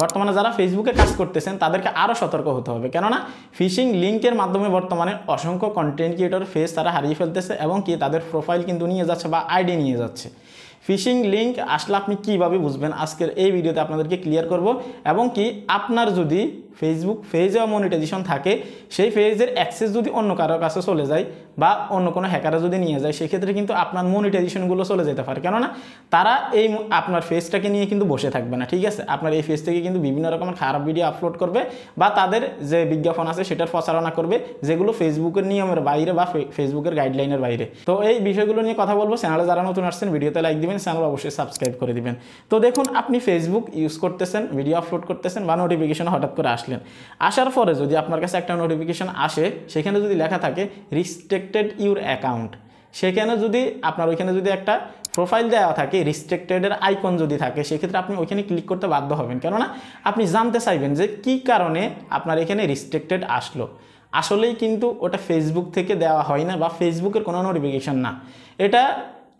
বর্তমানে যারা ফেসবুকে কাজ করতেছেন তাদেরকে আরও সতর্ক হতে হবে, কেননা ফিশিং লিঙ্কের মাধ্যমে বর্তমানে অসংখ্য কন্টেন্ট ক্রিয়েটর ফেস তারা হারিয়ে ফেলতেছে এবং কি তাদের প্রোফাইল কিন্তু নিয়ে যাচ্ছে বা আইডি নিয়ে যাচ্ছে। ফিশিং লিঙ্ক আসলে আপনি কীভাবে বুঝবেন আজকের এই ভিডিওতে আপনাদেরকে ক্লিয়ার করব। এবং কি আপনার যদি ফেসবুক পেজে মনিটাইজেশন থাকে, সেই পেজের অ্যাক্সেস যদি অন্য কারোর কাছে চলে যায় বা অন্য কোনো হ্যাকারে যদি নিয়ে যায়, সেক্ষেত্রে কিন্তু আপনার মনিটাইজেশনগুলো চলে যেতে পারে, কেননা তারা এই আপনার পেজটাকে নিয়ে কিন্তু বসে থাকবে না। ঠিক আছে, আপনার এই পেজ থেকে কিন্তু বিভিন্ন রকমের খারাপ ভিডিও আপলোড করবে বা তাদের যে বিজ্ঞাপন আছে সেটার প্রচারণা করবে, যেগুলো ফেসবুকের নিয়মের বাইরে বা ফেসবুকের গাইডলাইনের বাইরে। তো এই বিষয়গুলো নিয়ে কথা বলবো। চ্যানেলে যারা নতুন আসছেন ভিডিওতে লাইক দিবেন, চ্যানেল অবশ্যই সাবস্ক্রাইব করে দিবেন। তো দেখুন, আপনি ফেসবুক ইউজ করতেছেন, ভিডিও আপলোড করতেছেন বা নোটিফিকেশন হঠাৎ করে আসার পরে যদি আপনার কাছে একটা নোটিফিকেশন আসে, সেখানে যদি লেখা থাকে রিস্ট্রিক্টেড ইউর অ্যাকাউন্ট, সেখানে যদি আপনার ওইখানে যদি একটা প্রোফাইল দেওয়া থাকে, রিস্ট্রিক্টেডের আইকন যদি থাকে, সেক্ষেত্রে আপনি ওইখানে ক্লিক করতে বাধ্য হবেন, কেননা আপনি জানতে চাইবেন যে কী কারণে আপনার এখানে রিস্ট্রিক্টেড আসলো। আসলেই কিন্তু ওটা ফেসবুক থেকে দেওয়া হয় না বা ফেসবুকের কোনো নোটিফিকেশন না। এটা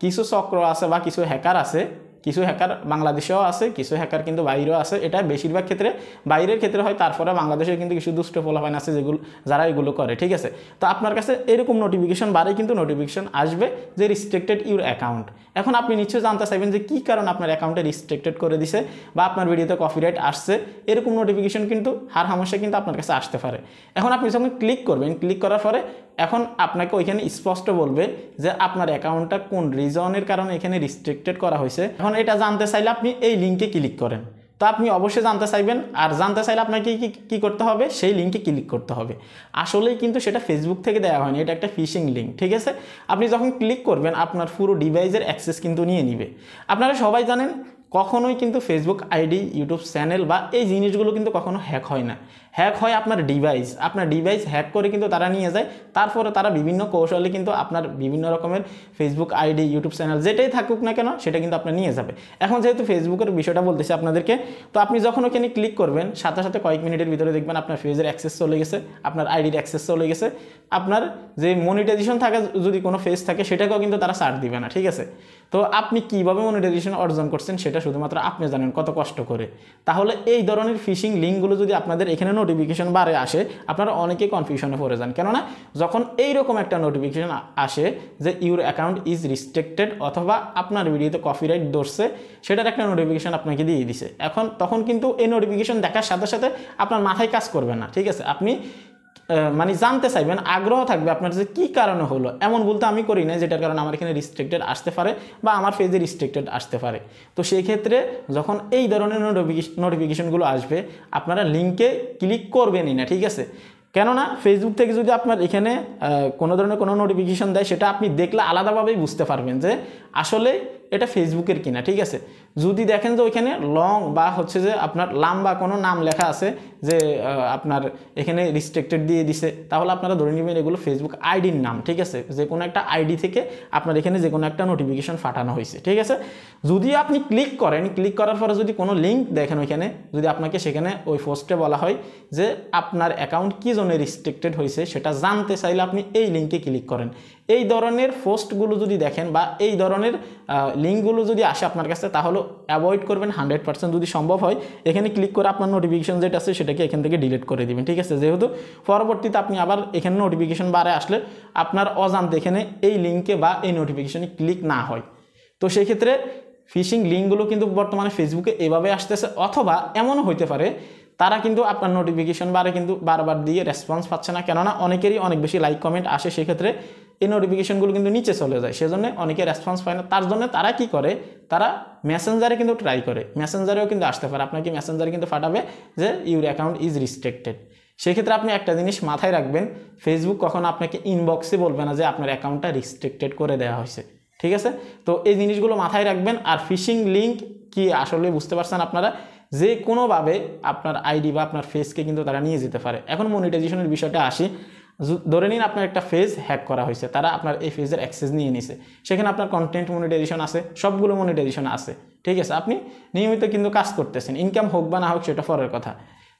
কিছু চক্র আছে বা কিছু হ্যাকার আছে, কিছু হ্যাকার বাংলাদেশেও আছে, কিছু হ্যাকার কিন্তু বাইরেও আছে। এটা বেশিরভাগ ক্ষেত্রে বাইরের ক্ষেত্রে হয়, তারপরে বাংলাদেশে কিন্তু কিছু দুষ্ট পোলাপাইন আছে যেগুলো যারা এগুলো করে। ঠিক আছে, তো আপনার কাছে এরকম নোটিফিকেশন বারে কিন্তু নোটিফিকেশন আসবে যে রিস্ট্রিক্টেড ইউর অ্যাকাউন্ট। এখন আপনি নিশ্চয়ই জানতে চাইবেন যে কী কারণ আপনার অ্যাকাউন্টে রিস্ট্রিক্টেড করে দিছে বা আপনার ভিডিওতে কপিরাইট আসছে। এরকম নোটিফিকেশন কিন্তু হার হামেশা কিন্তু আপনার কাছে আসতে পারে। এখন আপনি যখন ক্লিক করবেন, ক্লিক করার পরে এখন আপনাকে ওইখানে স্পষ্ট বলবে যে আপনার অ্যাকাউন্টটা কোন রিজনের কারণে এখানে রিস্ট্রিক্টেড করা হয়েছে। এখন এটা জানতে চাইলে আপনি এই লিঙ্কে ক্লিক করেন। তো আপনি অবশ্যই জানতে চাইবেন, আর জানতে চাইলে আপনাকে কী করতে হবে, সেই লিঙ্কে ক্লিক করতে হবে। আসলেই কিন্তু সেটা ফেসবুক থেকে দেওয়া হয়নি, এটা একটা ফিশিং লিঙ্ক। ঠিক আছে, আপনি যখন ক্লিক করবেন আপনার পুরো ডিভাইসের অ্যাক্সেস কিন্তু নিয়ে নিবে। আপনারা সবাই জানেন কখনোই কিন্তু ফেসবুক আইডি, ইউটিউব চ্যানেল বা এই জিনিসগুলো কিন্তু কখনো হ্যাক হয় না। হ্যাক হয় আপনার ডিভাইস হ্যাক করে কিন্তু তারা নিয়ে যায়। তারপরে তারা বিভিন্ন কৌশলে কিন্তু আপনার বিভিন্ন রকমের ফেসবুক আইডি, ইউটিউব চ্যানেল যেটাই থাকুক না কেন সেটা কিন্তু আপনার নিয়ে যাবে। এখন যেহেতু ফেসবুকের বিষয়টা বলতেছি আপনাদেরকে, তো আপনি যখন ওখানে ক্লিক করবেন সাথে সাথে কয়েক মিনিটের ভিতরে দেখবেন আপনার পেজের অ্যাক্সেস চলে গেছে, আপনার আইডির অ্যাক্সেস চলে গেছে। আপনার যে মনিটাইজেশন থাকে যদি কোনো পেজ থাকে সেটাকেও কিন্তু তারা ছাড় দিবে না। ঠিক আছে, তো আপনি কীভাবে মনিটাইজেশন অর্জন করছেন সেটা শুধুমাত্র আপনি জানেন কত কষ্ট করে। তাহলে এই ধরনের ফিশিং লিঙ্কগুলো যদি আপনাদের এখানে নোটিফিকেশন বারে আসে, আপনারা অনেকেই কনফিউশনে পড়ে যান, কেননা যখন এইরকম একটা নোটিফিকেশন আসে যে ইউর অ্যাকাউন্ট ইজ রিস্ট্রিক্টেড অথবা আপনার ভিডিওতে কপিরাইট ধরছে, সেটার একটা নোটিফিকেশন আপনাকে দিয়ে দিছে। তখন কিন্তু এই নোটিফিকেশন দেখার সাথে সাথে আপনার মাথায় কাজ করবে না। ঠিক আছে, আপনি মানে জানতে চাইবেন, আগ্রহ থাকবে আপনার যে কী কারণে হলো। এমন বলতে আমি করি না যেটার কারণে আমার এখানে রিস্ট্রিক্টেড আসতে পারে বা আমার পেজে রিস্ট্রিক্টেড আসতে পারে। তো সেই ক্ষেত্রে যখন এই ধরনের নোটিফিকেশনগুলো আসবে, আপনারা লিঙ্কে ক্লিক করবেনই না। ঠিক আছে, কেননা ফেসবুক থেকে যদি আপনার এখানে কোনো ধরনের কোনো নোটিফিকেশন দেয়, সেটা আপনি দেখলে আলাদাভাবেই বুঝতে পারবেন যে আসলে এটা ফেসবুকের কিনা। ঠিক আছে, যদি দেখেন যে ওইখানে লং বা হচ্ছে যে আপনার লম্বা কোনো নাম লেখা আছে যে আপনার এখানে রিস্ট্রিক্টেড দিয়ে দিছে, তাহলে আপনারা ধরে নেবেন এগুলো ফেসবুক আইডির নাম। ঠিক আছে, যে কোনো একটা আইডি থেকে আপনার এখানে যে কোনো একটা নোটিফিকেশন পাঠানো হয়েছে। ঠিক আছে, যদি আপনি ক্লিক করেন, ক্লিক করার পরে যদি কোনো লিঙ্ক দেখেন ওইখানে, যদি আপনাকে সেখানে ওই পোস্টে বলা হয় যে আপনার অ্যাকাউন্ট কী জন্য রিস্ট্রিক্টেড হয়েছে সেটা জানতে চাইলে আপনি এই লিঙ্কে ক্লিক করেন। এই ধরনের পোস্টগুলো যদি দেখেন বা এই ধরনের লিঙ্কগুলো যদি আসে আপনার কাছে, তাহলে অ্যাভয়েড করবেন 100% যদি সম্ভব হয়। এখানে ক্লিক করে আপনার নোটিফিকেশন যেটা আছে সেটাকে এখান থেকে ডিলিট করে দিবেন। ঠিক আছে, যেহেতু পরবর্তীতে আপনি আবার এখানে নোটিফিকেশন বারে আসলে আপনার অজান্তে এখানে এই লিঙ্কে বা এই নোটিফিকেশনে ক্লিক না হয়। তো সেই ক্ষেত্রে ফিশিং লিঙ্কগুলো কিন্তু বর্তমানে ফেসবুকে এভাবে আসতেছে, অথবা এমনও হইতে পারে তারা কিন্তু আপনার নোটিফিকেশন বারে কিন্তু বারবার দিয়ে রেসপন্স পাচ্ছে না, কেননা অনেকেরই অনেক বেশি লাইক কমেন্ট আসে, সেক্ষেত্রে এই নোটিফিকেশনগুলো কিন্তু নিচে চলে যায়, সেজন্য অনেকে রেসপন্স পায় না। তার জন্য তারা কি করে, তারা মেসেঞ্জারে কিন্তু ট্রাই করে, মেসেঞ্জারেও কিন্তু আসতে পারে, আপনাকে মেসেঞ্জারে কিন্তু পাঠাবে যে ইউর অ্যাকাউন্ট ইজ রিস্ট্রিক্টেড। সেক্ষেত্রে আপনি একটা জিনিস মাথায় রাখবেন, ফেসবুক কখনো আপনাকে ইনবক্সে বলবে না যে আপনার অ্যাকাউন্টটা রিস্ট্রিক্টেড করে দেওয়া হয়েছে। ঠিক আছে, তো এই জিনিসগুলো মাথায় রাখবেন। আর ফিশিং লিঙ্ক কি আসলে বুঝতে পারছেন আপনারা, যে কোনোভাবে আপনার আইডি বা আপনার ফেসকে কিন্তু তারা নিয়ে যেতে পারে। এখন মনিটাইজেশনের বিষয়টা আসি, ধরে নিন আপনার একটা ফেজ হ্যাক করা হয়েছে, তারা আপনার এই ফেজের অ্যাক্সেস নিয়ে নিছে, সেখানে আপনার কন্টেন্ট মনিটাইজেশন আছে, সবগুলো মনিটাইজেশন আছে। ঠিক আছে, আপনি নিয়মিত কিন্তু কাজ করতেছেন, ইনকাম হোক বা না হোক সেটা পরের কথা।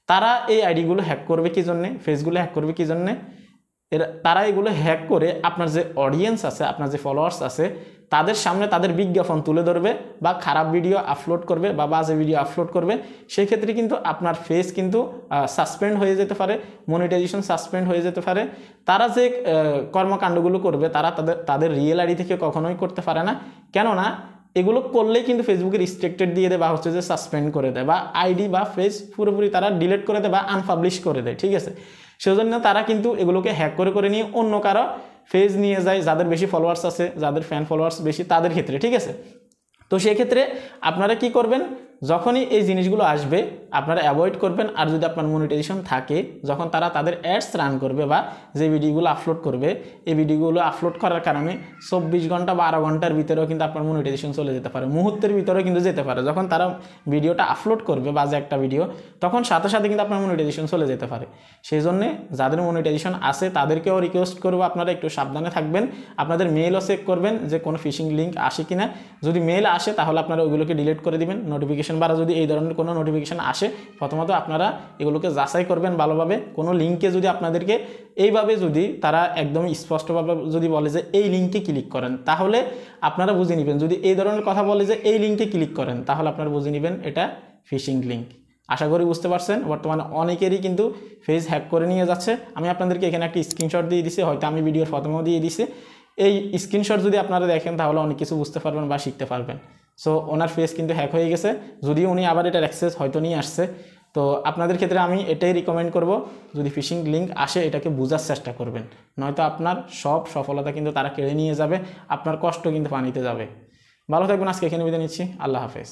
তারা এই আইডিগুলো হ্যাক করবে কি জন্যে, ফেজগুলো হ্যাক করবে কি জন্যে, তারা এগুলো হ্যাক করে আপনার যে অডিয়েন্স আছে, আপনার যে ফলোয়ার্স আছে, তাদের সামনে তাদের বিজ্ঞাপন তুলে ধরবে বা খারাপ ভিডিও আপলোড করবে বা বাজে ভিডিও আপলোড করবে, সেই ক্ষেত্রে কিন্তু আপনার ফেস কিন্তু সাসপেন্ড হয়ে যেতে পারে, মনিটাইজেশন সাসপেন্ড হয়ে যেতে পারে। তারা যে কর্মকাণ্ডগুলো করবে তারা তাদের রিয়েল আইডি থেকে কখনোই করতে পারে না, কেননা এগুলো করলেই কিন্তু ফেসবুকে রিস্ট্রিক্টেড দিয়ে দেয় বা হচ্ছে যে সাসপেন্ড করে দেয় বা আইডি বা ফেস পুরোপুরি তারা ডিলিট করে দেয় বা আনপাবলিশ করে দেয়, ঠিক আছে। সেজন্য তারা কিন্তু এগুলোকে হ্যাক করে নিয়ে অন্য কারো ফেজ নিয়ে যায়, যাদের বেশি ফলোয়ার্স আছে, যাদের ফ্যান ফলোয়ার্স বেশি তাদের ক্ষেত্রে, ঠিক আছে। তো সেক্ষেত্রে আপনারা কি করবেন, যখনই এই জিনিসগুলো আসবে আপনারা অ্যাভয়েড করবেন। আর যদি আপনার মনিটাইজেশন থাকে, যখন তারা তাদের অ্যাডস রান করবে বা যে ভিডিওগুলো আপলোড করবে, এই ভিডিওগুলো আপলোড করার কারণে 24 ঘন্টা বা 12 ঘন্টার ভিতরেও কিন্তু আপনার মনিটাইজেশন চলে যেতে পারে, মুহূর্তের ভিতরেও কিন্তু যেতে পারে। যখন তারা ভিডিওটা আপলোড করবে বাজে একটা ভিডিও, তখন সাথে সাথে কিন্তু আপনার মনিটাইজেশন চলে যেতে পারে। সেই জন্যে যাদের মনিটাইজেশন আছে তাদেরকেও রিকোয়েস্ট করবো আপনারা একটু সাবধানে থাকবেন। আপনাদের মেইলও চেক করবেন যে কোনো ফিশিং লিঙ্ক আসে কিনা। যদি মেইল আসে তাহলে আপনারা ওইগুলোকে ডিলিট করে দিবেন। নোটিফিকেশন বাড়া যদি এই ধরনের কোনো নোটিফিকেশন আসে, প্রথমত আপনারা এগুলোকে যাচাই করবেন ভালোভাবে। কোনো লিঙ্কে যদি আপনাদেরকে এইভাবে যদি তারা একদম স্পষ্টভাবে যদি বলে যে এই লিঙ্কে ক্লিক করেন, তাহলে আপনারা বুঝে নেবেন। যদি এই ধরনের কথা বলে যে এই লিঙ্কে ক্লিক করেন, তাহলে আপনারা বুঝে নেবেন এটা ফিশিং লিঙ্ক। আশা করি বুঝতে পারছেন। বর্তমানে অনেকেরই কিন্তু ফেস হ্যাক করে নিয়ে যাচ্ছে। আমি আপনাদেরকে এখানে একটা স্ক্রিনশট দিয়ে দিছি, হয়তো আমি ভিডিওর প্রথমেও দিয়ে দিছি। এই স্ক্রিনশট যদি আপনারা দেখেন তাহলে অনেক কিছু বুঝতে পারবেন বা শিখতে পারবেন। সো ওনার ফেস কিন্তু হ্যাক হয়ে গেছে, যদিও উনি আবার এটার অ্যাক্সেস হয়তো নিয়ে আসছে। তো আপনাদের ক্ষেত্রে আমি এটাই রিকমেন্ড করব, যদি ফিশিং লিঙ্ক আসে এটাকে বোঝার চেষ্টা করবেন, নয়তো আপনার সব সফলতা কিন্তু তারা কেড়ে নিয়ে যাবে, আপনার কষ্ট কিন্তু পানিতে যাবে। ভালো থাকবেন, আজকে এখানে বিদায় নিচ্ছি, আল্লাহ হাফেজ।